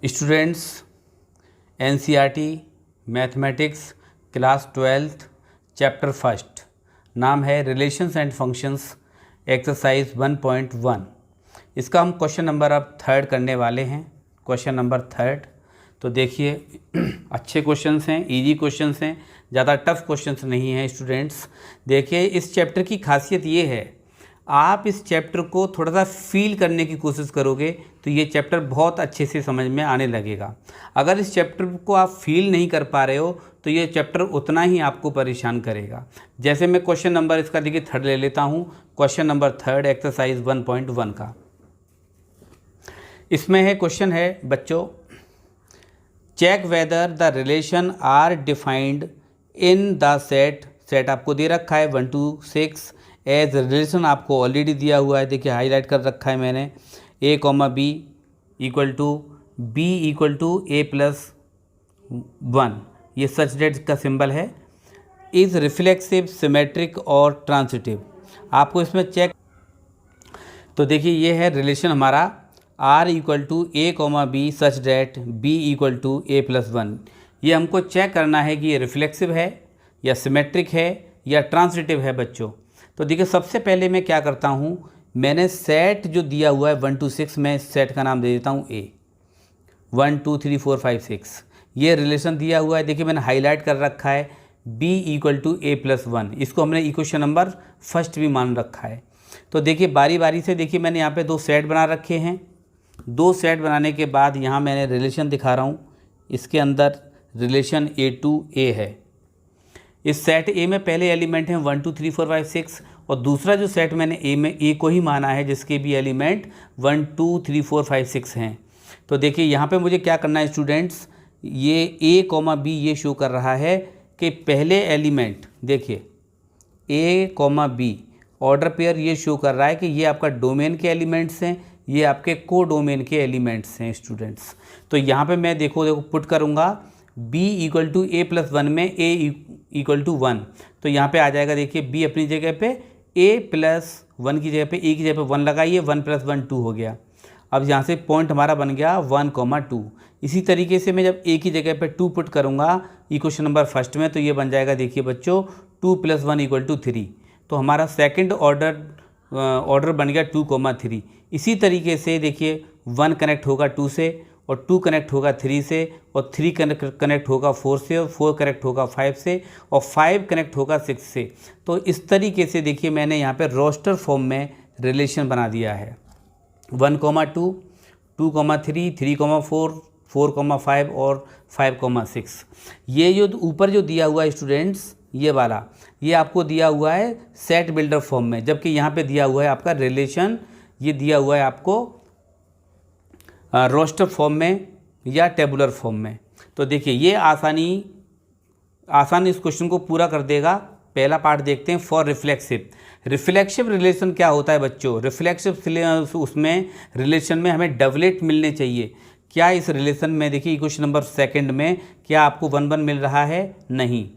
Students, NCERT mathematics class 12th chapter first, नाम है relations and functions, exercise 1.1। इसका हम क्वेश्चन नंबर अब थर्ड करने वाले हैं। क्वेश्चन नंबर थर्ड, तो देखिए अच्छे क्वेश्चंस हैं, इजी क्वेश्चंस हैं, ज़्यादा टफ क्वेश्चंस नहीं हैं। स्टूडेंट्स देखिए, इस चैप्टर की खासियत ये है, आप इस चैप्टर को थोड़ा सा फील करने की कोशिश करोगे तो ये चैप्टर बहुत अच्छे से समझ में आने लगेगा। अगर इस चैप्टर को आप फील नहीं कर पा रहे हो तो ये चैप्टर उतना ही आपको परेशान करेगा। जैसे मैं क्वेश्चन नंबर इसका देखिए थर्ड ले लेता हूँ। क्वेश्चन नंबर थर्ड एक्सरसाइज 1.1 का इसमें है, क्वेश्चन है बच्चों, check whether the relation are defined in the set आपको दे रखा है 1 to 6 एज रिलेशन आपको ऑलरेडी दिया हुआ है। देखिए हाईलाइट कर रखा है मैंने, a, b equal to b equal to a+1, ये सच डेट का सिंबल है। इज रिफ्लेक्सिव, सिमेट्रिक और ट्रांसिटिव, आपको इसमें चेक। तो देखिए ये है रिलेशन हमारा r equal to a, b such that b equal to a+1। ये हमको चेक करना है कि ये रिफ्लेक्सिव है या सिमेट्रिक है या ट्रांसिटिव है बच्चों। तो देखिए सबसे पहले मैं क्या करता हूँ, मैंने सेट जो दिया हुआ है 1 to 6, मैं इस सेट का नाम दे देता हूँ A। 1 2 3 4 5 6 ये रिलेशन दिया हुआ है। देखिए मैंने हाईलाइट कर रखा है B इक्वल टू a+1, इसको हमने इक्वेशन नंबर फर्स्ट भी मान रखा है। तो देखिए बारी बारी से देखिए मैंने यहाँ पे दो सेट बना रखे हैं। दो सेट बनाने के बाद यहाँ मैंने रिलेशन दिखा रहा हूँ, इसके अंदर रिलेशन A to A है। इस सेट ए में पहले एलिमेंट हैं 1 2 3 4 5 6 और दूसरा जो सेट मैंने ए में ए को ही माना है जिसके भी एलिमेंट 1 2 3 4 5 6 हैं। तो देखिए यहाँ पे मुझे क्या करना है स्टूडेंट्स, ये ए, बी ये शो कर रहा है कि पहले एलिमेंट देखिए ए, बी ऑर्डर पेयर ये शो कर रहा है कि ये आपका डोमेन के एलिमेंट्स हैं, ये आपके को डोमेन के एलिमेंट्स हैं स्टूडेंट्स। तो यहाँ पे मैं देखो पुट करूँगा b इक्वल टू a+1 में a इक्वल टू 1, तो यहाँ पे आ जाएगा। देखिए b अपनी जगह पे a+1 की जगह पे a की जगह पे 1 लगाइए, 1 + 1 2 हो गया। अब यहाँ से पॉइंट हमारा बन गया 1, 2। इसी तरीके से मैं जब a की जगह पे 2 पुट करूँगा इक्वेशन नंबर फर्स्ट में, तो ये बन जाएगा देखिए बच्चों 2 + 1 इक्वल टू 3। तो हमारा सेकेंड ऑर्डर बन गया 2, 3। इसी तरीके से देखिए 1 कनेक्ट होगा 2 से और 2 कनेक्ट होगा 3 से और 3 कनेक्ट होगा 4 से और 4 कनेक्ट होगा 5 से और 5 कनेक्ट होगा 6 से। तो इस तरीके से देखिए मैंने यहाँ पे रोस्टर फॉर्म में रिलेशन बना दिया है 1, 2, 2, 3, 3, 4, 4, 5 और 5, 6। ये जो ऊपर जो दिया हुआ है स्टूडेंट्स, ये वाला ये आपको दिया हुआ है सेट बिल्डर फॉर्म में, जबकि यहाँ पे दिया हुआ है आपका रिलेशन, ये दिया हुआ है आपको रोस्टर फॉर्म में या टेबुलर फॉर्म में। तो देखिए ये आसानी इस क्वेश्चन को पूरा कर देगा। पहला पार्ट देखते हैं, फॉर रिफ्लेक्सिव रिलेशन क्या होता है बच्चों। रिफ्लेक्सिव उसमें रिलेशन में हमें डबलेट मिलने चाहिए। क्या इस रिलेशन में देखिए इक्वेशन नंबर सेकंड में क्या आपको 1 1 मिल रहा है? नहीं।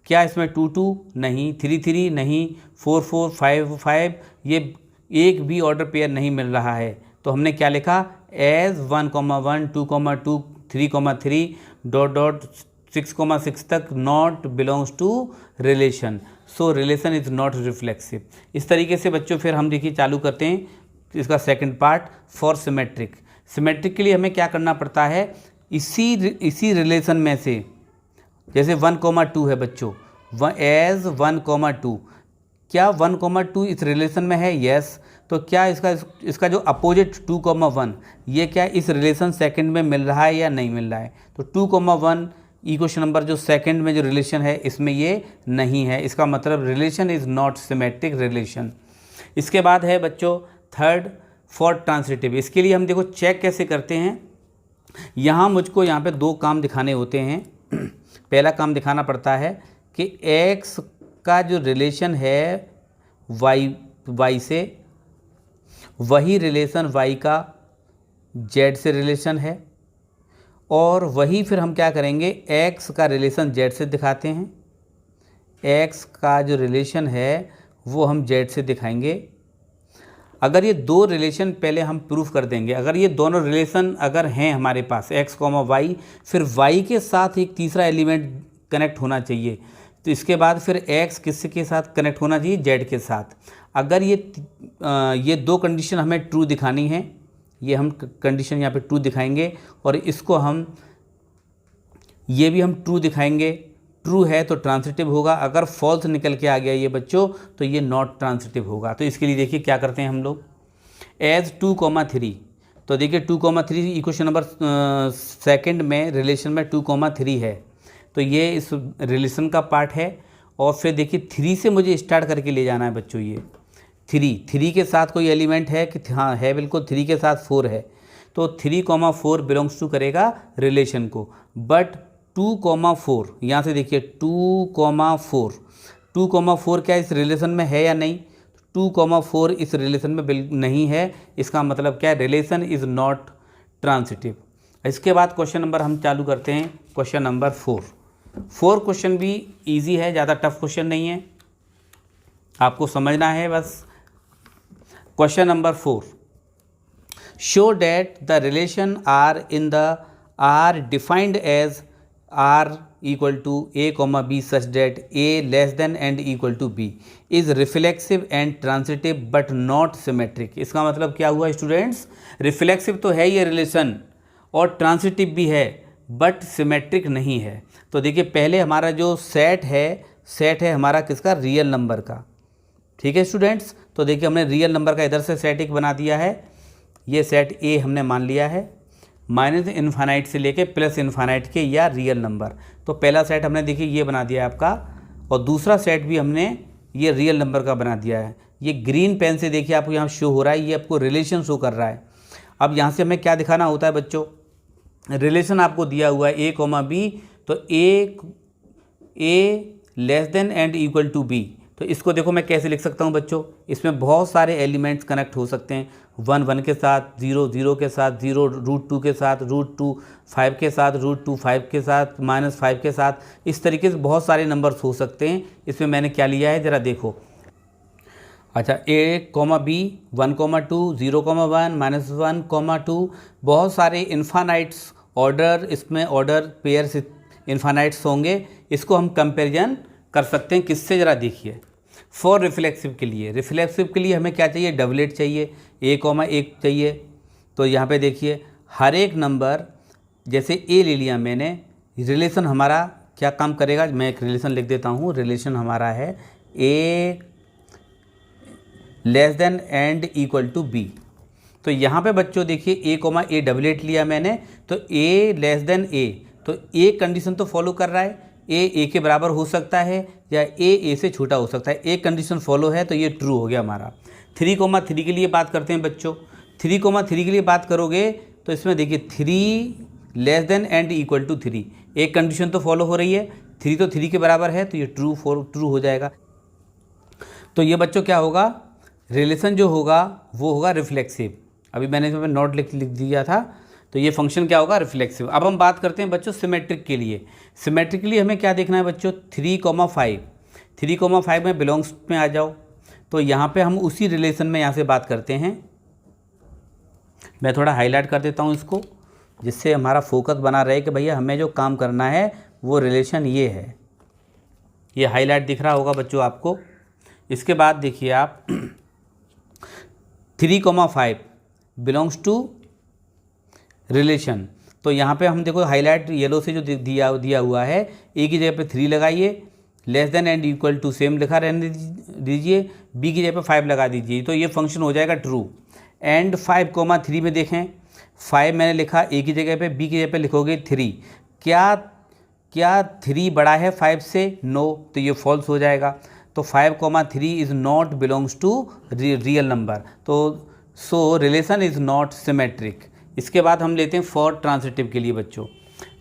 क्या इसमें 2 2? नहीं। 3 3? नहीं। 4 4, 5 5, ये एक भी ऑर्डर पेयर नहीं मिल रहा है। तो हमने क्या लिखा, एज 1, 1, 2, 2, 3, 3 डॉट 6, तक not belongs to relation, so relation is not reflexive. इस तरीके से बच्चों फिर हम देखिए चालू करते हैं इसका second part, for symmetric. Symmetric के लिए हमें क्या करना पड़ता है, इसी रिलेशन में से जैसे 1, 2 है बच्चों, एज 1, 2, क्या 1, 2 इस रिलेशन में है? यस। तो क्या इसका जो अपोजिट 2, 1 ये क्या इस रिलेशन सेकंड में मिल रहा है या नहीं मिल रहा है? तो 2, 1 इक्वेशन नंबर जो सेकंड में जो रिलेशन है इसमें ये नहीं है, इसका मतलब relation is not symmetric relation. इसके बाद है बच्चों थर्ड, फॉर ट्रांसिटिव। इसके लिए हम देखो चेक कैसे करते हैं। यहाँ मुझको यहाँ पे दो काम दिखाने होते हैं। पहला काम दिखाना पड़ता है कि x का जो रिलेशन है y से, वही रिलेशन y का z से रिलेशन है, और वही फिर हम क्या करेंगे, x का रिलेशन z से दिखाते हैं। x का जो रिलेशन है वो हम z से दिखाएंगे। अगर ये दो रिलेशन पहले हम प्रूफ कर देंगे, अगर ये दोनों रिलेशन अगर हैं हमारे पास x, y, फिर y के साथ एक तीसरा एलिमेंट कनेक्ट होना चाहिए, तो इसके बाद फिर x किसके साथ कनेक्ट होना चाहिए, z के साथ। अगर ये दो कंडीशन हमें ट्रू दिखानी है, ये हम कंडीशन यहाँ पे ट्रू दिखाएंगे और इसको ये भी हम ट्रू दिखाएंगे। ट्रू है तो ट्रांसिटिव होगा, अगर फॉल्स निकल के आ गया ये बच्चों तो ये नॉट ट्रांसिटिव होगा। तो इसके लिए देखिए क्या करते हैं हम लोग, एज 2,3, तो देखिए 2,3 इक्वेशन नंबर सेकंड में रिलेशन में 2,3 है, तो ये इस रिलेशन का पार्ट है। और फिर देखिए 3 से मुझे स्टार्ट करके ले जाना है बच्चों, ये 3 के साथ कोई एलिमेंट है कि हाँ है बिल्कुल, 3 के साथ 4 है, तो 3,4 बिलोंग्स टू करेगा रिलेशन को। बट 2,4 यहाँ से देखिए 2,4 क्या इस रिलेशन में है या नहीं, 2,4 इस रिलेशन में नहीं है, इसका मतलब क्या है, रिलेशन इज़ नॉट ट्रांसिटिव। इसके बाद क्वेश्चन नंबर हम चालू करते हैं, क्वेश्चन नंबर 4 क्वेश्चन भी इजी है, ज़्यादा टफ क्वेश्चन नहीं है, आपको समझना है बस। Question number 4, show that the relation are defined as R equal to A, B such that A less than and equal to B is reflexive and transitive but not symmetric। इसका मतलब क्या हुआ स्टूडेंट्स, रिफ्लेक्सिव तो है ये relation और transitive भी है बट सिमेट्रिक नहीं है। तो देखिए पहले हमारा जो सेट है हमारा किसका, रियल नंबर का, ठीक है स्टूडेंट्स। तो देखिए हमने रियल नंबर का इधर से सेट एक बना दिया है, ये सेट A हमने मान लिया है, माइनस इन्फानाइट से लेके प्लस इन्फानाइट के या रियल नंबर। तो पहला सेट हमने देखिए ये बना दिया है आपका, और दूसरा सेट भी हमने ये रियल नंबर का बना दिया है। ये ग्रीन पेन से देखिए आपको यहाँ शो हो रहा है, ये आपको रिलेशन शो कर रहा है। अब यहाँ से हमें क्या दिखाना होता है बच्चों, रिलेशन आपको दिया हुआ है A, B, तो A less than and equal to B। तो इसको देखो मैं कैसे लिख सकता हूँ बच्चों, इसमें बहुत सारे एलिमेंट्स कनेक्ट हो सकते हैं, 1 1 के साथ, 0 0 के साथ, 0 √2 के साथ, √2 5 के साथ, √2 5 के साथ, -5 के साथ, इस तरीके से बहुत सारे नंबर्स हो सकते हैं। इसमें मैंने क्या लिया है ज़रा देखो, अच्छा A, B 1,2 0,1 -1, 2, बहुत सारे इन्फानाइट्स ऑर्डर, इसमें ऑर्डर पेयर्स इन्फानाइट्स होंगे। इसको हम कंपेरिजन कर सकते हैं किससे, ज़रा देखिए। फॉर रिफ्लेक्सिव के लिए हमें क्या चाहिए, डबलेट चाहिए, A, 1 चाहिए। तो यहाँ पे देखिए हर एक नंबर, जैसे A ले लिया मैंने, रिलेशन हमारा क्या काम करेगा, मैं एक रिलेशन लिख देता हूँ, रिलेशन हमारा है A less than and equal to B। तो यहाँ पे बच्चों देखिए A, डबलेट लिया मैंने, तो A लेस देन A, तो एक कंडीशन तो फॉलो कर रहा है, A के बराबर हो सकता है या A से छोटा हो सकता है, एक कंडीशन फॉलो है, तो ये ट्रू हो गया हमारा। 3,3 के लिए बात करते हैं बच्चों, 3,3 के लिए बात करोगे तो इसमें देखिए 3 less than and equal to 3, एक कंडीशन तो फॉलो हो रही है, 3 तो 3 के बराबर है, तो ये ट्रू हो जाएगा। तो ये बच्चों क्या होगा, रिलेशन जो होगा वो होगा रिफ्लेक्सिव। अभी मैंने इसमें नोट लिख दिया था, तो ये फंक्शन क्या होगा, रिफ्लेक्सिव। अब हम बात करते हैं बच्चों सिमेट्रिक के लिए। सिमेट्रिकली हमें क्या देखना है बच्चों, 3,5 में बिलोंग्स में आ जाओ। तो यहाँ पे हम उसी रिलेशन में यहाँ से बात करते हैं, मैं थोड़ा हाईलाइट कर देता हूँ इसको, जिससे हमारा फोकस बना रहे कि भैया हमें जो काम करना है वो रिलेशन ये है। ये हाईलाइट दिख रहा होगा बच्चों आपको। इसके बाद देखिए आप 3,5 बिलोंग्स टू रिलेशन। तो यहाँ पे हम देखो हाईलाइट येलो से जो दिया हुआ है, A की जगह पे 3 लगाइए, less than and equal to same लिखा रहने दीजिए, B की जगह पे 5 लगा दीजिए, तो ये फंक्शन हो जाएगा ट्रू। एंड 5,3 में देखें, 5 मैंने लिखा A की जगह पे, B की जगह पे लिखोगे 3, क्या 3 बड़ा है 5 से, नो, तो ये फॉल्स हो जाएगा। तो 5,3 is not belongs to real number, तो so relation is not symmetric. इसके बाद हम लेते हैं फॉर ट्रांसिटिव के लिए बच्चों।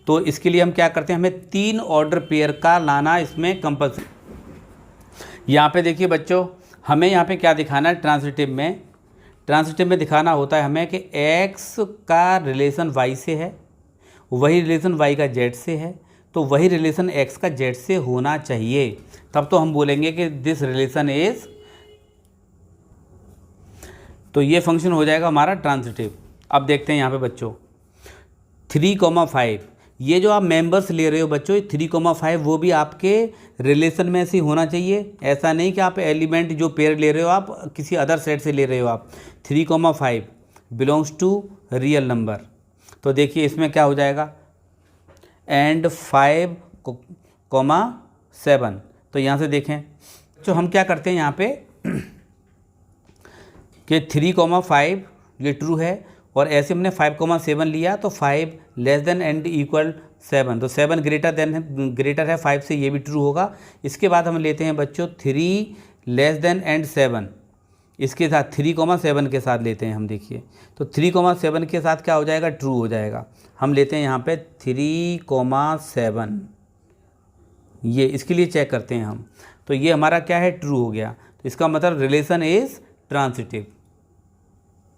तो इसके लिए हम क्या करते हैं, हमें 3 ऑर्डर पेयर का लाना इसमें कंपल्सरी। यहाँ पे देखिए बच्चों, हमें यहाँ पे क्या दिखाना है, ट्रांसिटिव में दिखाना होता है हमें कि x का रिलेशन y से है, वही रिलेशन y का z से है, तो वही रिलेशन x का z से होना चाहिए, तब तो हम बोलेंगे कि दिस रिलेशन इज तो ये फंक्शन हो जाएगा हमारा ट्रांजिटिव। अब देखते हैं यहाँ पे बच्चों 3,5, ये जो आप मेंबर्स ले रहे हो बच्चों 3,5 वो भी आपके रिलेशन में से होना चाहिए। ऐसा नहीं कि आप एलिमेंट जो पेयर ले रहे हो आप किसी अदर सेट से ले रहे हो। आप 3,5 बिलोंग्स टू रियल नंबर। तो देखिए इसमें क्या हो जाएगा एंड 5,7। तो यहाँ से देखें तो हम क्या करते हैं यहाँ पे कि 3,5 ये ट्रू है और ऐसे हमने 5,7 लिया तो 5 लेस देन एंड इक्वल 7, तो 7 ग्रेटर है 5 से, ये भी ट्रू होगा। इसके बाद हम लेते हैं बच्चों 3 लेस देन एंड 7, इसके साथ 3,7 के साथ लेते हैं हम। देखिए तो 3,7 के साथ क्या हो जाएगा ट्रू हो जाएगा। हम लेते हैं यहाँ पे 3,7, ये इसके लिए चेक करते हैं हम। तो ये हमारा क्या है ट्रू हो गया। तो इसका मतलब रिलेशन इज ट्रांजिटिव।